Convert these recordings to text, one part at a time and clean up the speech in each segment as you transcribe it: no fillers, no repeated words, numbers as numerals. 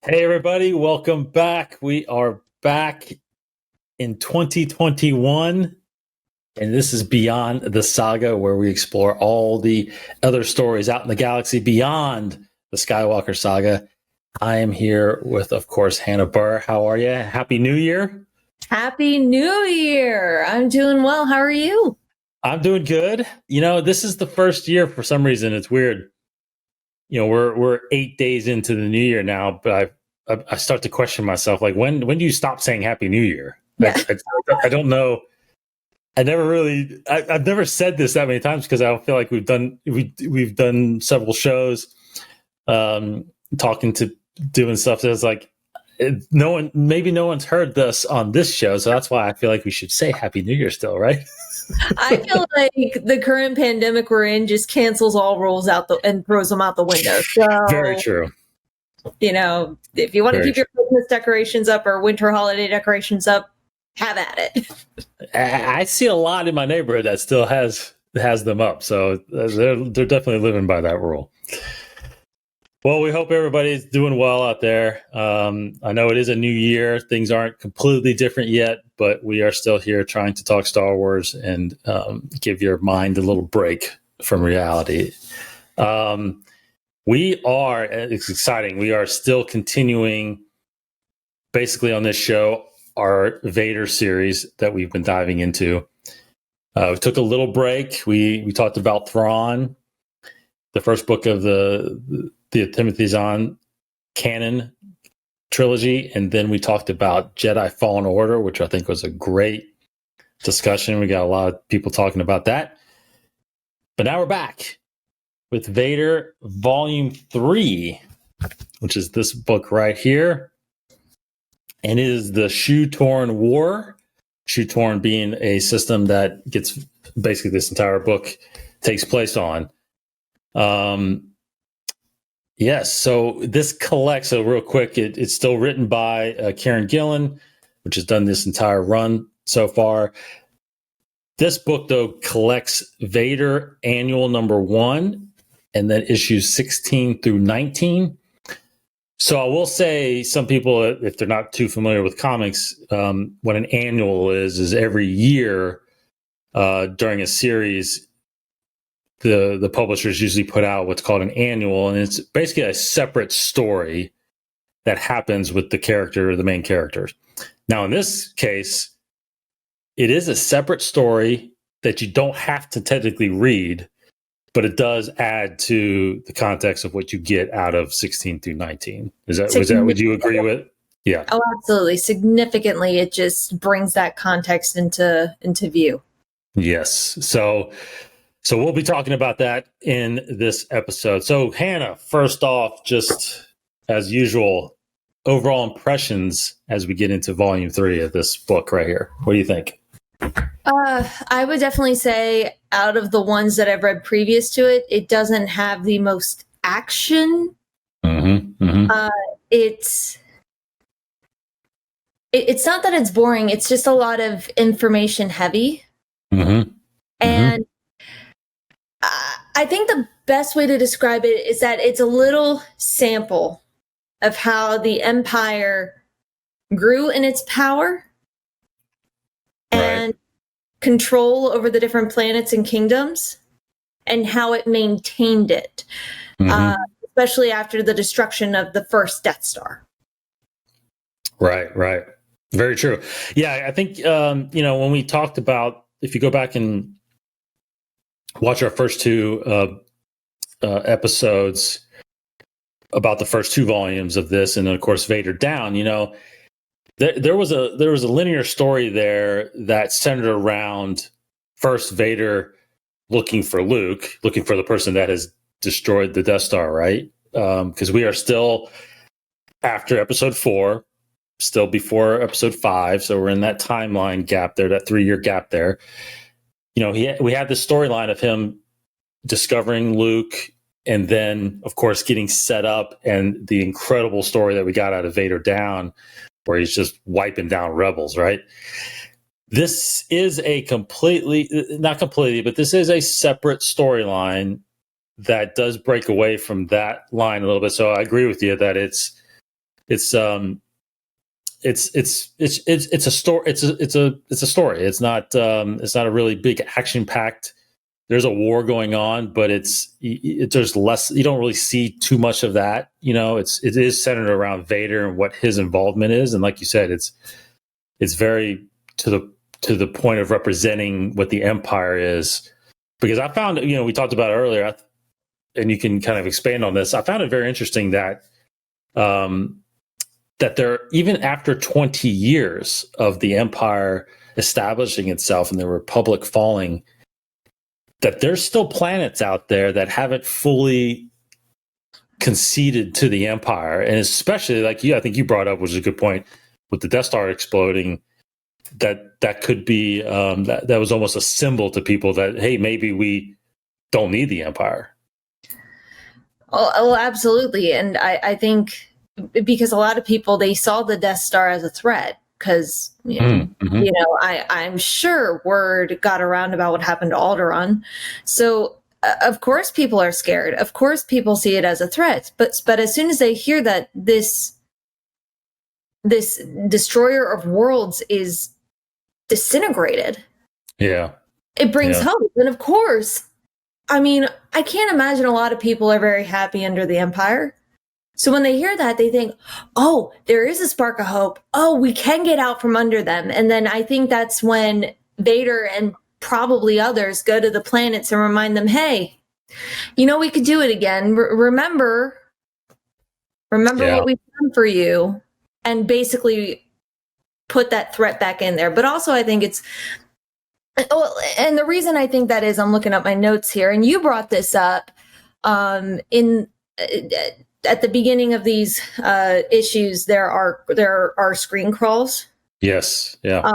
Hey, everybody, welcome back. We are back in 2021, and this is Beyond the Saga, where we explore all the other stories out in the galaxy beyond the Skywalker saga. I am here with, of course, Hannah Burr. How are you? Happy New Year. Happy New Year. I'm doing well. How are you? I'm doing good. This is the first year, for some reason, it's weird. We're 8 days into the new year now, but I start to question myself, like, when do you stop saying Happy New Year? Yeah. I don't know. I've never said this that many times because I don't feel like we've done several shows, doing stuff that's like no one's heard this on this show, so that's why I feel like we should say Happy New Year still, right? I feel like the current pandemic we're in just cancels all rules and throws them out the window. So, very true. If you want to keep your Christmas decorations up or winter holiday decorations up, have at it. I see a lot in my neighborhood that still has them up, so they're definitely living by that rule. Well, we hope everybody's doing well out there. I know it is a new year. Things aren't completely different yet, but we are still here trying to talk Star Wars and give your mind a little break from reality. It's exciting. We are still continuing basically on this show our Vader series that we've been diving into. We took a little break. We talked about Thrawn, the first book of the Timothy Zahn canon trilogy, and then we talked about Jedi Fallen Order, which I think was a great discussion. We got a lot of people talking about that. But now we're back with Vader Volume 3, which is this book right here. And it is the Shu-Torun War. Shu-Torun being a system that gets basically this entire book takes place on. Yes, so this collects, so real quick, it's still written by Kieron Gillen, which has done this entire run so far. This book, though, collects Vader Annual number 1, and then issues 16 through 19. So I will say, some people, if they're not too familiar with comics, what an annual is every year during a series, the publishers usually put out what's called an annual, and it's basically a separate story that happens with the main characters. Now, in this case, it is a separate story that you don't have to technically read, but it does add to the context of what you get out of 16 through 19. Was that what you agree with? Yeah. Oh, absolutely. Significantly, it just brings that context into view. Yes. So we'll be talking about that in this episode. So Hannah, first off, just as usual, overall impressions as we get into Volume 3 of this book right here. What do you think? I would definitely say, out of the ones that I've read previous to it, it doesn't have the most action. Mm-hmm, mm-hmm. It's not that it's boring. It's just a lot of information heavy. Mm-hmm. And I think the best way to describe it is that it's a little sample of how the Empire grew in its power and control over the different planets and kingdoms, and how it maintained it, especially after the destruction of the first Death Star. Right. Very true. Yeah, I think, when we talked about, if you go back and watch our first two episodes about the first two volumes of this, and then, of course, Vader Down, there was a linear story there that centered around first Vader looking for Luke, looking for the person that has destroyed the Death Star, right? Because we are still after episode 4, still before episode 5, so we're in that timeline gap there, that 3-year gap there. We had this storyline of him discovering Luke, and then, of course, getting set up, and the incredible story that we got out of Vader Down, where he's just wiping down rebels, right? This is not completely, but this is a separate storyline that does break away from that line a little bit. So I agree with you that it's it's a story. It's a story. It's not a really big action packed. There's a war going on, but there's less. You don't really see too much of that. It is centered around Vader and what his involvement is, and like you said, it's very to the point of representing what the Empire is. Because I found, we talked about it earlier, and you can kind of expand on this. I found it very interesting that that there, even after 20 years of the Empire establishing itself and the Republic falling, that there's still planets out there that haven't fully conceded to the Empire. And especially, I think you brought up, which is a good point, with the Death Star exploding, that could be, that was almost a symbol to people that, hey, maybe we don't need the Empire. Oh, absolutely. And I think because a lot of people, they saw the Death Star as a threat. Because I'm sure word got around about what happened to Alderaan. So of course people are scared. Of course people see it as a threat. But as soon as they hear that this destroyer of worlds is disintegrated, it brings hope. And of course, I mean, I can't imagine a lot of people are very happy under the Empire. So when they hear that, they think, oh, there is a spark of hope. Oh, we can get out from under them. And then I think that's when Vader and probably others go to the planets and remind them, hey, we could do it again. Remember what we've done for you, and basically put that threat back in there. But also I think and the reason I think that is, I'm looking up my notes here, and you brought this up at the beginning of these issues, there are screen crawls. Yes, yeah.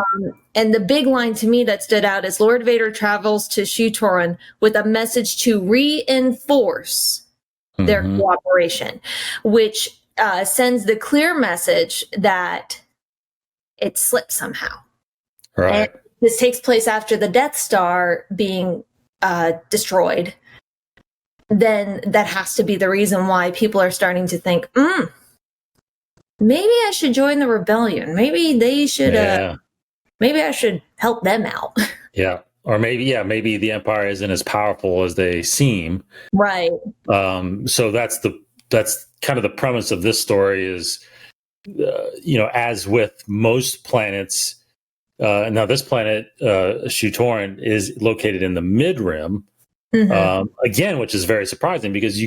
And the big line to me that stood out is Lord Vader travels to Shu-Torun with a message to reinforce their cooperation, which sends the clear message that it slipped somehow. Right. And this takes place after the Death Star being destroyed. Then that has to be the reason why people are starting to think, maybe I should join the rebellion. Maybe they should, maybe I should help them out. Yeah. Or maybe the Empire isn't as powerful as they seem. Right. So that's kind of the premise of this story is, as with most planets, now this planet, Shu-Torun, is located in the mid-rim. Again, which is very surprising because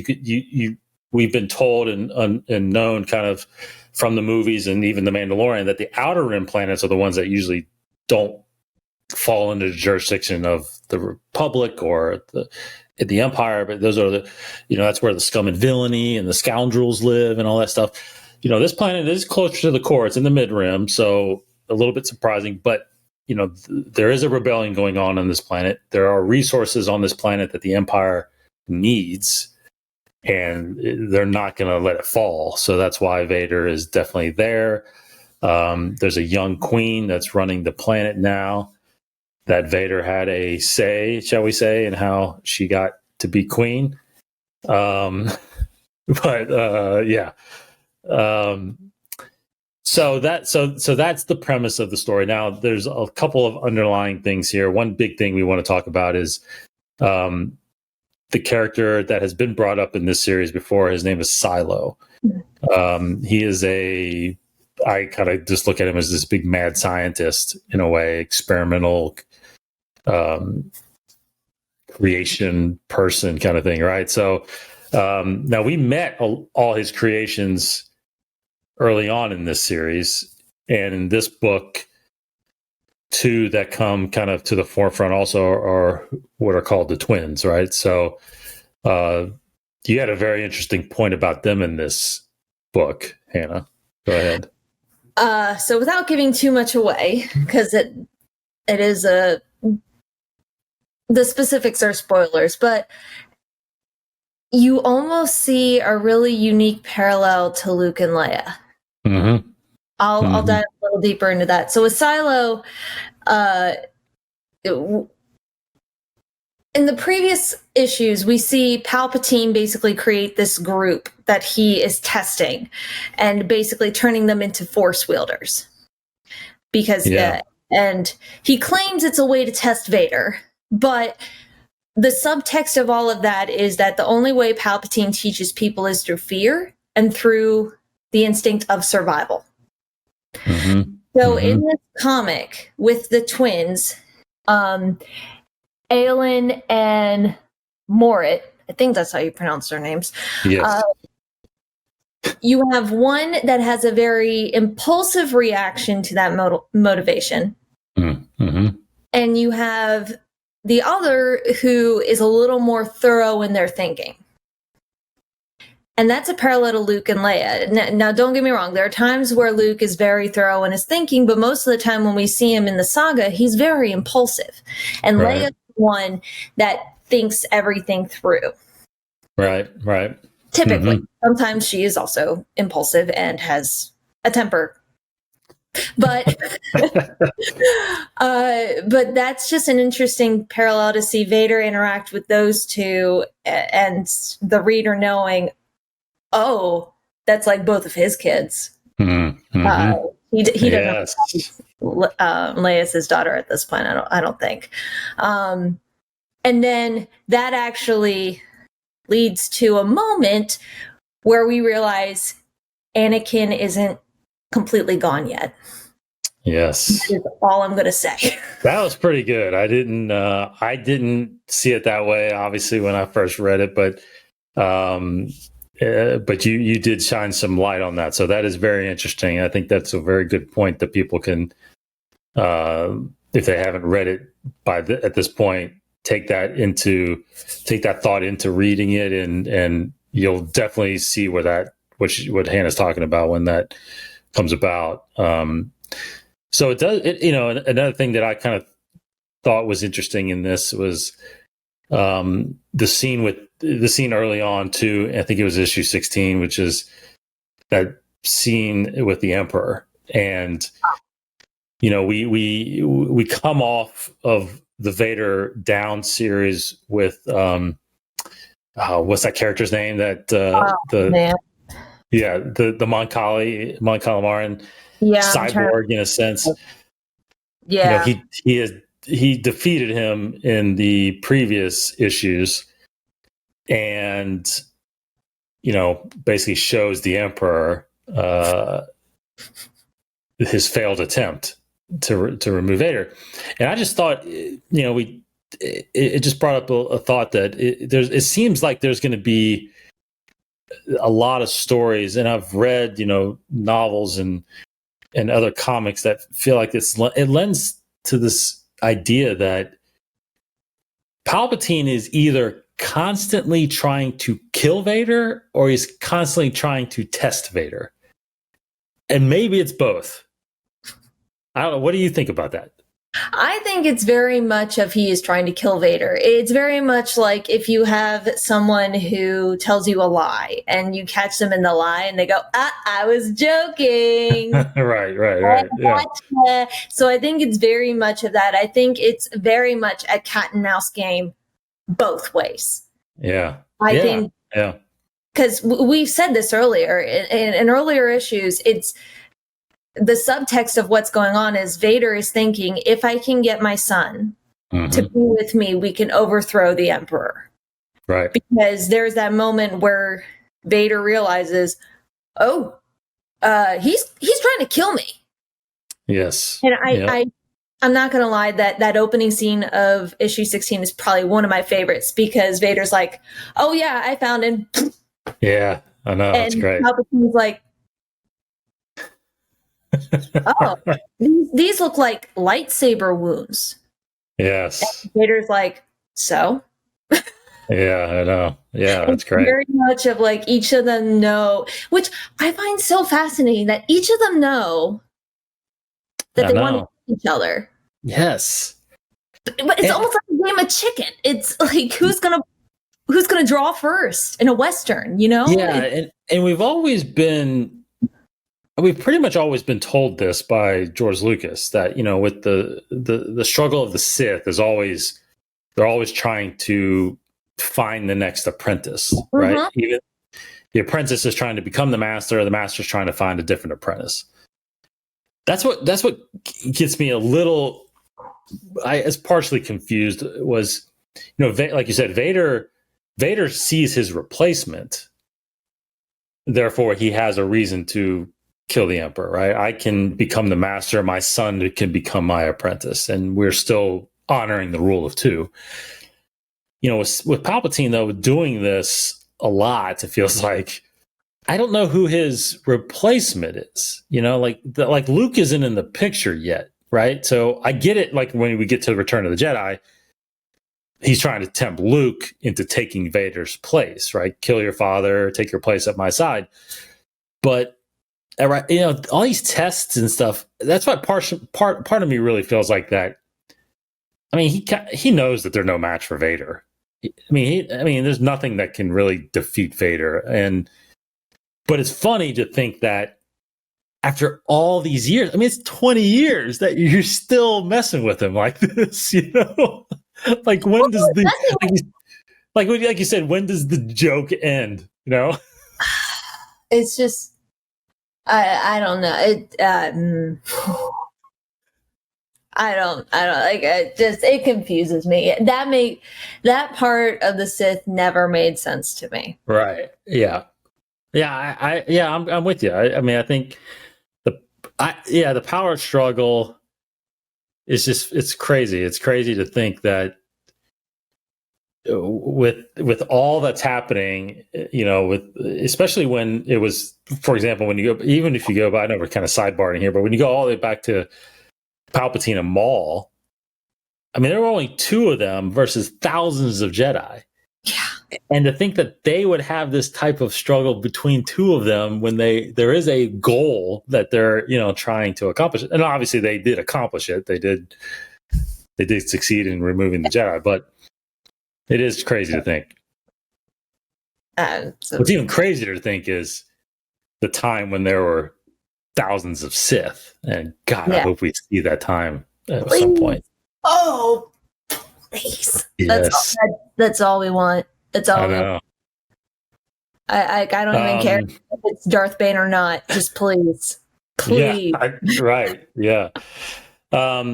we've been told and known kind of from the movies and even the Mandalorian that the outer rim planets are the ones that usually don't fall under the jurisdiction of the Republic or the Empire, but those are that's where the scum and villainy and the scoundrels live and all that stuff. This planet is closer to the core; it's in the mid rim, so a little bit surprising, but. There is a rebellion going on this planet. There are resources on this planet that the Empire needs, and they're not going to let it fall. So that's why Vader is definitely there. There's a young queen that's running the planet now that Vader had a say, shall we say, in how she got to be queen. Yeah. So that's the premise of the story. Now, there's a couple of underlying things here. One big thing we want to talk about is the character that has been brought up in this series before. His name is Silo. He is I kind of just look at him as this big mad scientist in a way, experimental creation person kind of thing, right? So now we met all his creations early on in this series, and in this book, two that come kind of to the forefront also are what are called the twins, right? So you had a very interesting point about them in this book, Hannah. Go ahead. So without giving too much away, because it is the specifics are spoilers, but you almost see a really unique parallel to Luke and Leia. I'll dive a little deeper into that. So with Silo, in the previous issues, we see Palpatine basically create this group that he is testing and basically turning them into force wielders. Because, and he claims it's a way to test Vader, but the subtext of all of that is that the only way Palpatine teaches people is through fear and through the instinct of survival. Mm-hmm. So in this comic with the twins, Aelin and Morit, I think that's how you pronounce their names. Yes. You have one that has a very impulsive reaction to that motivation. Mm-hmm. And you have the other who is a little more thorough in their thinking. And that's a parallel to Luke and Leia. Now, don't get me wrong. There are times where Luke is very thorough in his thinking, but most of the time when we see him in the saga, he's very impulsive. And Leia is one that thinks everything through. Right. Typically. Sometimes she is also impulsive and has a temper. But but that's just an interesting parallel to see Vader interact with those two and the reader knowing, oh, that's like both of his kids. Mm-hmm. He doesn't Leia's his daughter at this point. I don't think. And then that actually leads to a moment where we realize Anakin isn't completely gone yet. Yes, that is all I'm going to say. That was pretty good. I didn't see it that way, obviously, when I first read it, but you did shine some light on that, so that is very interesting. I think that's a very good point that people can, if they haven't read it at this point, take that thought into reading it, and you'll definitely see what Hannah's talking about when that comes about. So it does. Another thing that I kind of thought was interesting in this was the scene early on too. I think it was issue 16, which is that scene with the Emperor, and we come off of the Vader Down series with what's that character's name? The Mon Calamari cyborg in a sense. Yeah, he defeated him in the previous issues, and basically shows the Emperor his failed attempt to remove Vader. And I just thought, it just brought up a thought that it seems like there's going to be a lot of stories, and I've read novels and other comics that feel like it lends to this idea that Palpatine is either constantly trying to kill Vader or he's constantly trying to test Vader. And maybe it's both. I don't know. What do you think about that? I think it's very much of he is trying to kill Vader. It's very much like if you have someone who tells you a lie and you catch them in the lie and they go, I was joking. Right. Yeah. So I think it's very much of that. I think it's very much a cat and mouse game both ways. Yeah. I think. Yeah. Because we've said this earlier in earlier issues, it's the subtext of what's going on is Vader is thinking, if I can get my son to be with me, we can overthrow the Emperor. Right. Because there's that moment where Vader realizes, he's trying to kill me. Yes. And I'm not going to lie, that opening scene of issue 16 is probably one of my favorites because Vader's like, oh yeah, I found him. Yeah, I know. That's great. Palpatine's like, oh, these look like lightsaber wounds. Yes. And Vader's like, so? Yeah, I know. Yeah, that's great. Very much of like each of them know, which I find so fascinating that each of them know that they want to kill each other. Yes. But it's almost like a game of chicken. It's like who's gonna draw first in a Western, Yeah, and we've pretty much always been told this by George Lucas that with the struggle of the Sith is always they're always trying to find the next apprentice, right? Even the apprentice is trying to become the master's trying to find a different apprentice. That's what gets me a little. I was partially confused. Was, you know, like you said, Vader sees his replacement, therefore he has a reason to kill the Emperor, right? I can become the master, my son can become my apprentice, and we're still honoring the rule of two. You know, with Palpatine, though, doing this a lot, it feels like, I don't know who his replacement is. You know, like Luke isn't in the picture yet, right? So I get it, like when we get to the Return of the Jedi, he's trying to tempt Luke into taking Vader's place, right? Kill your father, take your place at my side. But, you know, all these tests and stuff, that's why part of me really feels like that. I mean, he knows that they're no match for Vader. I mean, there's nothing that can really defeat Vader. But it's funny to think that after all these years, I mean, it's 20 years that you're still messing with him like this, you know? Like, when does like you said, when does the joke end? You know, it's just, I don't know. I don't like it. It confuses me. That part of the Sith never made sense to me. Right? Yeah. I'm with you. I mean, I think the power struggle is just, it's crazy. It's crazy to think that with all that's happening, you know, especially when it was, for example, when you go, even if you go by, I know we're kind of sidebarring here, but when you go all the way back to Palpatine and Maul, I mean, there were only two of them versus thousands of Jedi. Yeah. And to think that they would have this type of struggle between two of them when there is a goal that they're, you know, trying to accomplish. And obviously they did accomplish it. They did succeed in removing the Jedi, but it is crazy to think. What's even crazier to think is the time when there were thousands of Sith. And God, yeah. I hope we see that time at some point. Oh, please. Yes. That's all we want. That's all we want. I don't even care if it's Darth Vader or not. Just please. Please. Yeah, right. Yeah.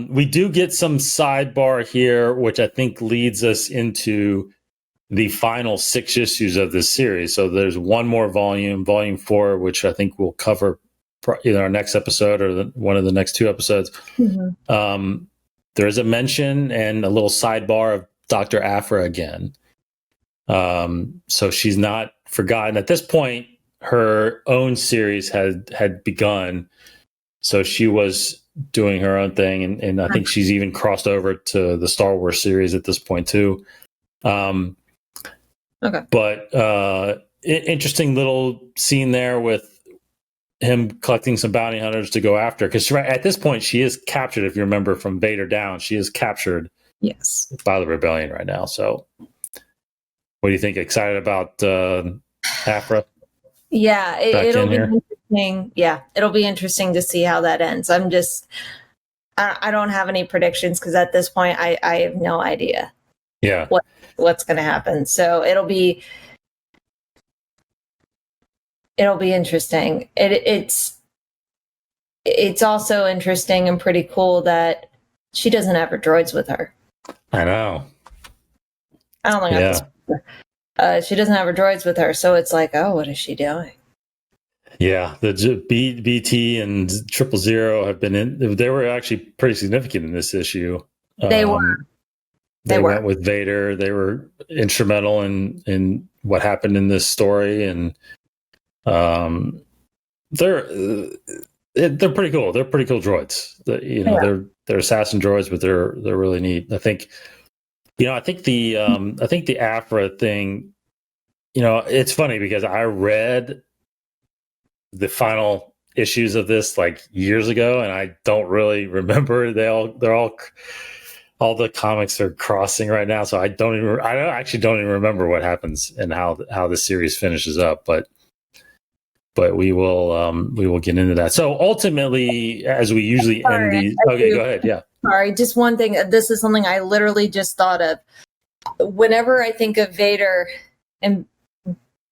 We do get some sidebar here, which I think leads us into the final 6 issues of this series. So there's one more volume 4, which I think we'll cover either our next episode or one of the next 2 episodes. Mm-hmm. There is a mention and a little sidebar of Dr. Aphra again. So she's not forgotten. At this point, her own series had begun. So she was doing her own thing, and I think she's even crossed over to the Star Wars series at this point too. Okay. But interesting little scene there with him collecting some bounty hunters to go after, because at this point she is captured. If you remember from Vader Down, she is captured. Yes. By the rebellion right now. So, what do you think? Excited about Aphra? Yeah, it'll be interesting. Yeah, it'll be interesting to see how that ends. I don't have any predictions because at this point I have no idea. Yeah. What's going to happen? So it'll be interesting. It's also interesting and pretty cool that she doesn't have her droids with her. I know. I don't think she doesn't have her droids with her, so it's like, oh, what is she doing? Yeah, the BT and 000 have been they were actually pretty significant in this issue. They were. They went with Vader. They were instrumental in what happened in this story, and they're pretty cool. They're pretty cool droids. They're assassin droids, but they're really neat. I think the Aphra thing, it's funny because I read the final issues of this like years ago, and I don't really remember. All the comics are crossing right now, so I actually don't even remember what happens and how the series finishes up. But we will get into that. So ultimately, as we usually end these, okay, go ahead. Yeah. Sorry, just one thing. This is something I literally just thought of. whenever I think of Vader and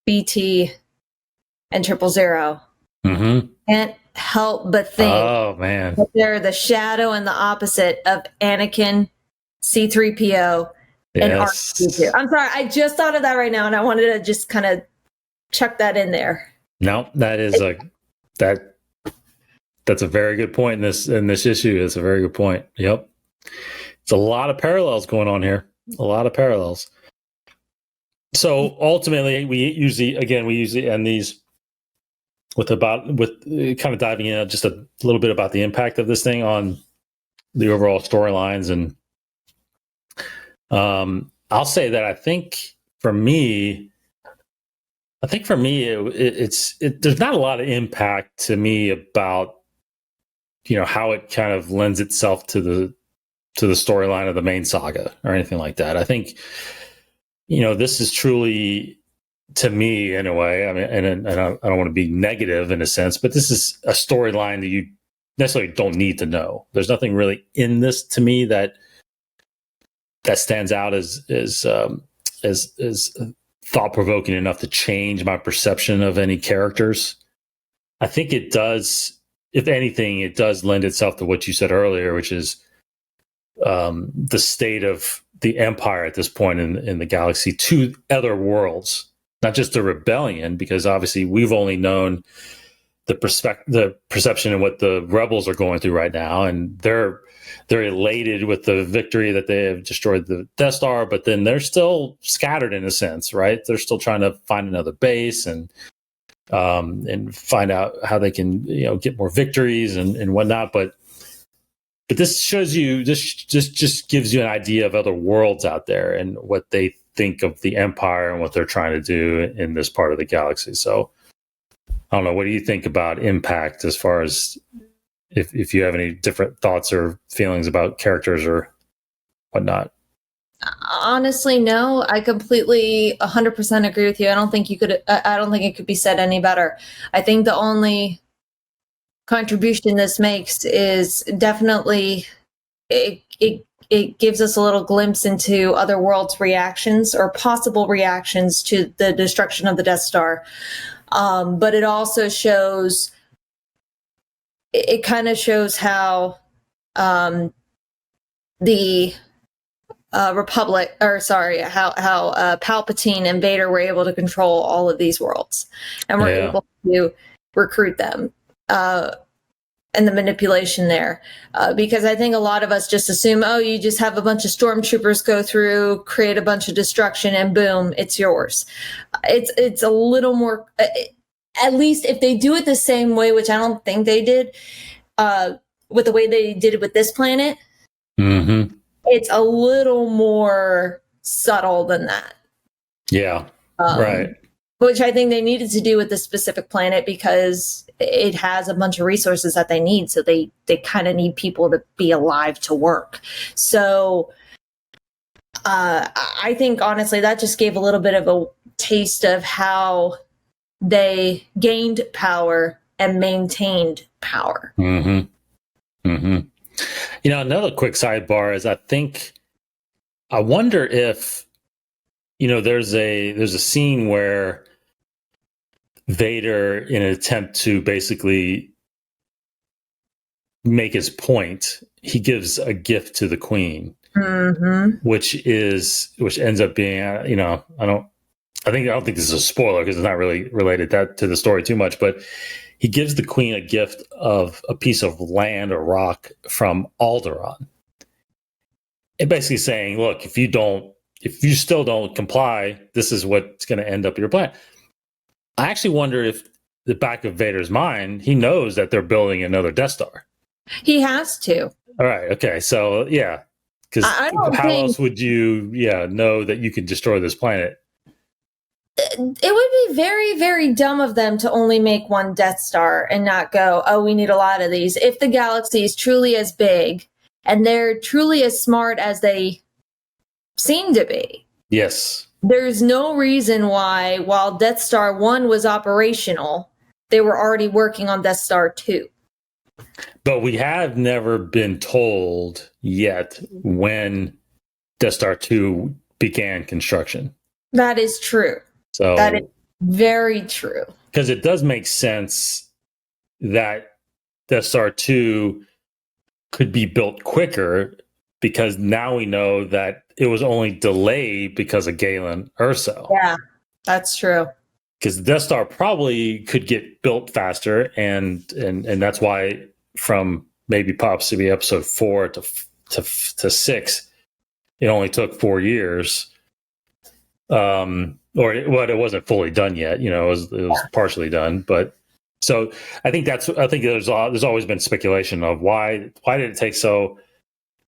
BT and 000, can't help but think that they're the shadow and the opposite of Anakin, C-3PO, and R2-D2. I'm sorry, I just thought of that right now, and I wanted to just kind of chuck that in there. No, that is that's a very good point in this issue. It's a very good point. Yep. It's a lot of parallels going on here. A lot of parallels. So ultimately, we usually end these with kind of diving in just a little bit about the impact of this thing on the overall storylines. And I'll say that I think for me, there's not a lot of impact to me about, how it kind of lends itself to the storyline of the main saga or anything like that. I think, this is truly, to me anyway, I mean, and I don't want to be negative in a sense, but this is a storyline that you necessarily don't need to know. There's nothing really in this to me that stands out as thought-provoking enough to change my perception of any characters. I think it does, if anything, it does lend itself to what you said earlier, which is the state of the Empire at this point in the galaxy to other worlds, not just the rebellion, because obviously we've only known the perception of what the rebels are going through right now, and they're elated with the victory that they have destroyed the Death Star, but then they're still scattered in a sense, right? They're still trying to find another base and find out how they can, get more victories and whatnot. But this shows you, just gives you an idea of other worlds out there and what they think of the Empire and what they're trying to do in this part of the galaxy. So I don't know. What do you think about impact as far as if you have any different thoughts or feelings about characters or whatnot? Honestly, no. I completely 100% agree with you. I don't think it could be said any better. I think the only contribution this makes is definitely it gives us a little glimpse into other worlds' reactions or possible reactions to the destruction of the Death Star. But it also shows, it kind of shows how the Republic, or sorry, how Palpatine and Vader were able to control all of these worlds, and were able to recruit them, and the manipulation there. Because I think a lot of us just assume, you just have a bunch of stormtroopers go through, create a bunch of destruction, and boom, it's yours. It's a little more, at least if they do it the same way, which I don't think they did, with the way they did it with this planet. Mm-hmm. It's a little more subtle than that. Yeah, right. Which I think they needed to do with this specific planet because it has a bunch of resources that they need. So they kind of need people to be alive to work. So I think, honestly, that just gave a little bit of a taste of how they gained power and maintained power. Mm-hmm. Mm-hmm. Another quick sidebar is I wonder if, there's a scene where Vader, in an attempt to basically make his point, he gives a gift to the Queen, which ends up being, I don't think this is a spoiler because it's not really related to the story too much, but he gives the Queen a gift of a piece of land or rock from Alderaan. And basically saying, look, if you still don't comply, this is what's going to end up your plan. I actually wonder if the back of Vader's mind, he knows that they're building another Death Star. He has to. All right. Okay. So, yeah. Because how else would you, know that you can destroy this planet? It would be very, very dumb of them to only make one Death Star and not go, we need a lot of these. If the galaxy is truly as big and they're truly as smart as they seem to be. Yes. There's no reason why, while Death Star 1 was operational, they were already working on Death Star 2. But we have never been told yet when Death Star 2 began construction. That is true. So that is very true. Because it does make sense that Death Star 2 could be built quicker, because now we know that it was only delayed because of Galen Erso. Yeah, that's true. Because the Death Star probably could get built faster, and that's why from maybe possibly episode 4 to 6, it only took 4 years. It wasn't fully done yet. It was partially done, but so I think there's always been speculation of why did it take so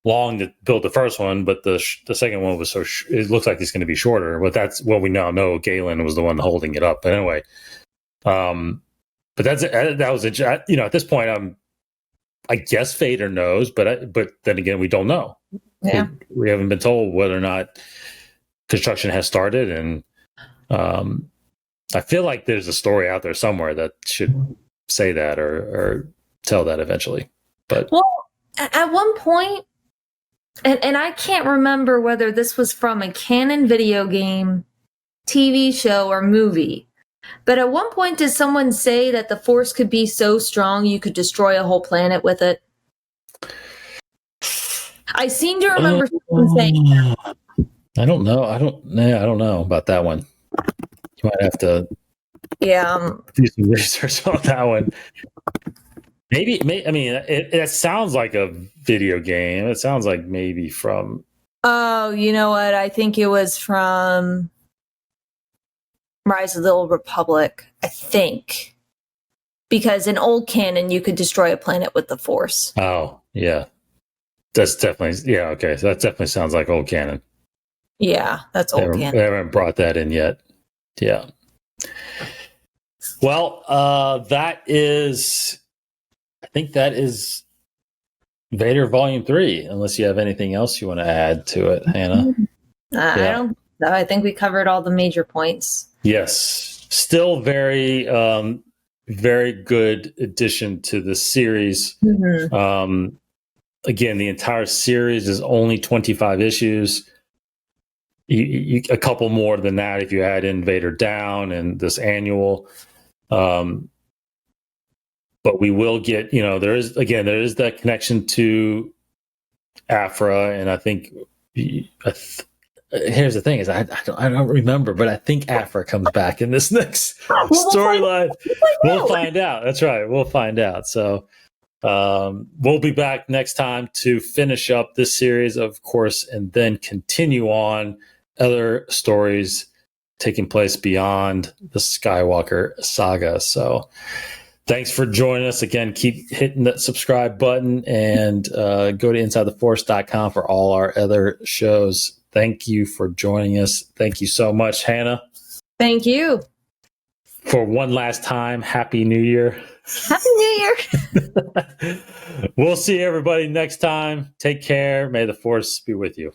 long to build the first one, but the second one was it looks like it's going to be shorter. But that's what we now know. Galen was the one holding it up. But anyway, but that was at this point, I guess Vader knows, but then again, we don't know. Yeah, we haven't been told whether or not construction has started, and I feel like there's a story out there somewhere that should say that or tell that eventually. But at one point, and I can't remember whether this was from a canon video game, TV show, or movie, but at one point did someone say that the Force could be so strong you could destroy a whole planet with it? I seem to remember someone saying that. I don't know. I don't know about that one. You might have to do some research on that one. Maybe I mean, it sounds like a video game. It sounds like maybe from... Oh, you know what? I think it was from Rise of the Old Republic, I think. Because in old canon, you could destroy a planet with the Force. Oh, yeah. That's definitely... Yeah, okay. So that definitely sounds like old canon. Yeah, that's old canon. They haven't brought that in yet. Yeah. Well, I think that is Vader Volume 3, unless you have anything else you want to add to it, Hannah. I don't know. I think we covered all the major points. Yes. Still very, very good addition to the series. Mm-hmm. Again, the entire series is only 25 issues. A couple more than that if you add in Vader Down and this annual. But we will get, there is that connection to Aphra, and I think here's the thing: is I don't remember, but I think Aphra comes back in this next storyline. We'll find out. That's right. We'll find out. So we'll be back next time to finish up this series, of course, and then continue on other stories taking place beyond the Skywalker saga. So thanks for joining us again. Keep hitting that subscribe button, and go to InsideTheForce.com for all our other shows. Thank you for joining us. Thank you so much, Hannah. Thank you. For one last time, Happy New Year. Happy New Year. We'll see everybody next time. Take care. May the Force be with you.